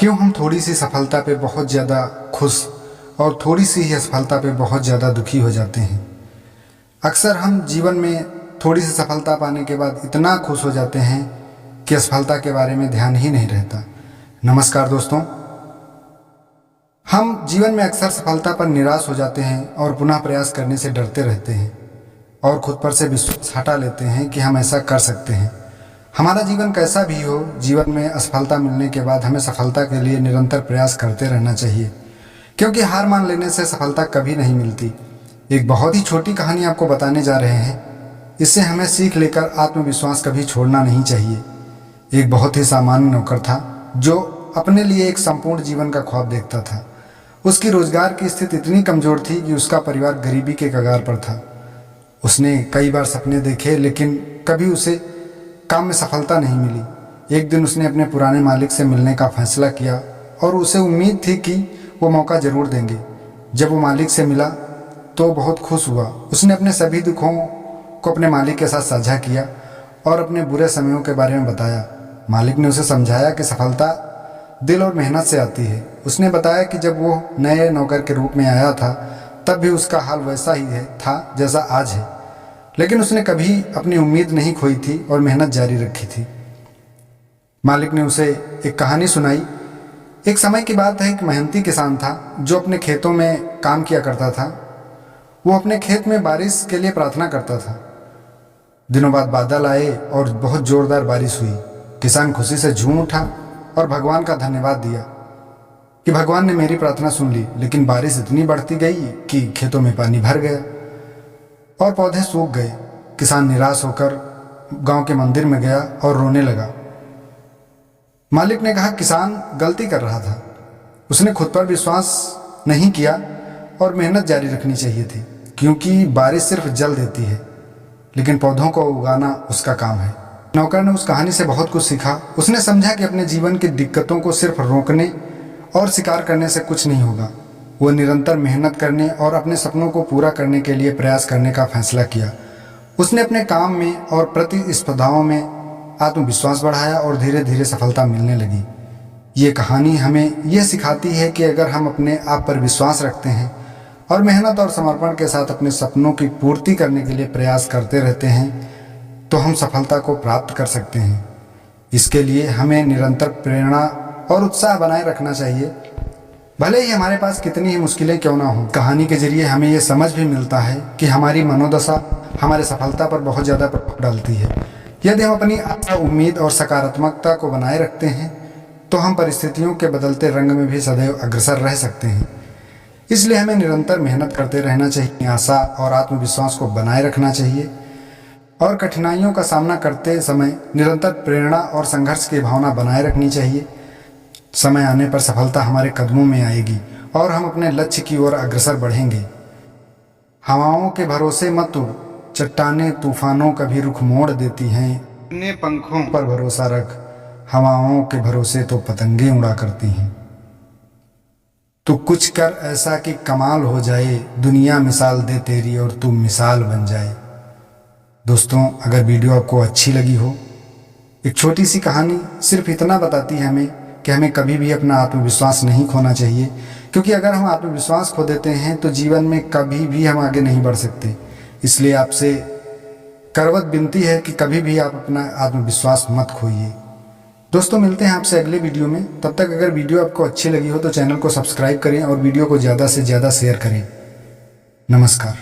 क्यों हम थोड़ी सी सफलता पे बहुत ज़्यादा खुश और थोड़ी सी ही असफलता पे बहुत ज़्यादा दुखी हो जाते हैं। अक्सर हम जीवन में थोड़ी सी सफलता पाने के बाद इतना खुश हो जाते हैं कि असफलता के बारे में ध्यान ही नहीं रहता। नमस्कार दोस्तों, हम जीवन में अक्सर सफलता पर निराश हो जाते हैं और पुनः प्रयास करने से डरते रहते हैं और खुद पर से विश्वास हटा लेते हैं कि हम ऐसा कर सकते हैं। हमारा जीवन कैसा भी हो, जीवन में असफलता मिलने के बाद हमें सफलता के लिए निरंतर प्रयास करते रहना चाहिए, क्योंकि हार मान लेने से सफलता कभी नहीं मिलती। एक बहुत ही छोटी कहानी आपको बताने जा रहे हैं। इससे हमें सीख लेकर आत्मविश्वास कभी छोड़ना नहीं चाहिए। एक बहुत ही सामान्य नौकर था जो अपने लिए एक संपूर्ण जीवन का ख्वाब देखता था। उसकी रोजगार की स्थिति इतनी कमजोर थी कि उसका परिवार गरीबी के कगार पर था। उसने कई बार सपने देखे, लेकिन कभी उसे काम में सफलता नहीं मिली। एक दिन उसने अपने पुराने मालिक से मिलने का फैसला किया और उसे उम्मीद थी कि वो मौका जरूर देंगे। जब वो मालिक से मिला तो बहुत खुश हुआ। उसने अपने सभी दुखों को अपने मालिक के साथ साझा किया और अपने बुरे समयों के बारे में बताया। मालिक ने उसे समझाया कि सफलता दिल और मेहनत से आती है। उसने बताया कि जब वो नए नौकर के रूप में आया था तब भी उसका हाल वैसा ही था जैसा आज है, लेकिन उसने कभी अपनी उम्मीद नहीं खोई थी और मेहनत जारी रखी थी। मालिक ने उसे एक कहानी सुनाई। एक समय की बात है, एक मेहनती किसान था जो अपने खेतों में काम किया करता था। वो अपने खेत में बारिश के लिए प्रार्थना करता था। दिनों बाद बादल आए और बहुत जोरदार बारिश हुई। किसान खुशी से झूम उठा और भगवान का धन्यवाद दिया कि भगवान ने मेरी प्रार्थना सुन ली। लेकिन बारिश इतनी बढ़ती गई कि खेतों में पानी भर गया और पौधे सूख गए। किसान निराश होकर गांव के मंदिर में गया और रोने लगा। मालिक ने कहा, किसान गलती कर रहा था। उसने खुद पर विश्वास नहीं किया और मेहनत जारी रखनी चाहिए थी, क्योंकि बारिश सिर्फ जल देती है, लेकिन पौधों को उगाना उसका काम है। नौकर ने उस कहानी से बहुत कुछ सीखा। उसने समझा कि अपने जीवन की दिक्कतों को सिर्फ रोकने और स्वीकार करने से कुछ नहीं होगा। वो निरंतर मेहनत करने और अपने सपनों को पूरा करने के लिए प्रयास करने का फैसला किया। उसने अपने काम में और प्रतिस्पर्धाओं में आत्मविश्वास बढ़ाया और धीरे धीरे सफलता मिलने लगी। ये कहानी हमें यह सिखाती है कि अगर हम अपने आप पर विश्वास रखते हैं और मेहनत और समर्पण के साथ अपने सपनों की पूर्ति करने के लिए प्रयास करते रहते हैं तो हम सफलता को प्राप्त कर सकते हैं। इसके लिए हमें निरंतर प्रेरणा और उत्साह बनाए रखना चाहिए, भले ही हमारे पास कितनी ही मुश्किलें क्यों ना हो। कहानी के जरिए हमें ये समझ भी मिलता है कि हमारी मनोदशा हमारे सफलता पर बहुत ज़्यादा प्रभाव डालती है। यदि हम अपनी आशा, उम्मीद और सकारात्मकता को बनाए रखते हैं तो हम परिस्थितियों के बदलते रंग में भी सदैव अग्रसर रह सकते हैं। इसलिए हमें निरंतर मेहनत करते रहना चाहिए, आशा और आत्मविश्वास को बनाए रखना चाहिए और कठिनाइयों का सामना करते समय निरंतर प्रेरणा और संघर्ष की भावना बनाए रखनी चाहिए। समय आने पर सफलता हमारे कदमों में आएगी और हम अपने लक्ष्य की ओर अग्रसर बढ़ेंगे। हवाओं के भरोसे मत उड़, चट्टानें तूफानों का भी रुख मोड़ देती हैं। अपने पंखों पर भरोसा रख, हवाओं के भरोसे तो पतंगे उड़ा करती हैं। तू कुछ कर ऐसा कि कमाल हो जाए, दुनिया मिसाल दे तेरी और तू मिसाल बन जाए। दोस्तों, अगर वीडियो आपको अच्छी लगी हो, एक छोटी सी कहानी सिर्फ इतना बताती है हमें कि हमें कभी भी अपना आत्मविश्वास नहीं खोना चाहिए, क्योंकि अगर हम आत्मविश्वास खो देते हैं तो जीवन में कभी भी हम आगे नहीं बढ़ सकते। इसलिए आपसे करवत विनती है कि कभी भी आप अपना आत्मविश्वास मत खोइए। दोस्तों, मिलते हैं आपसे अगले वीडियो में। तब तक अगर वीडियो आपको अच्छी लगी हो तो चैनल को सब्सक्राइब करें और वीडियो को ज़्यादा से ज़्यादा शेयर करें। नमस्कार।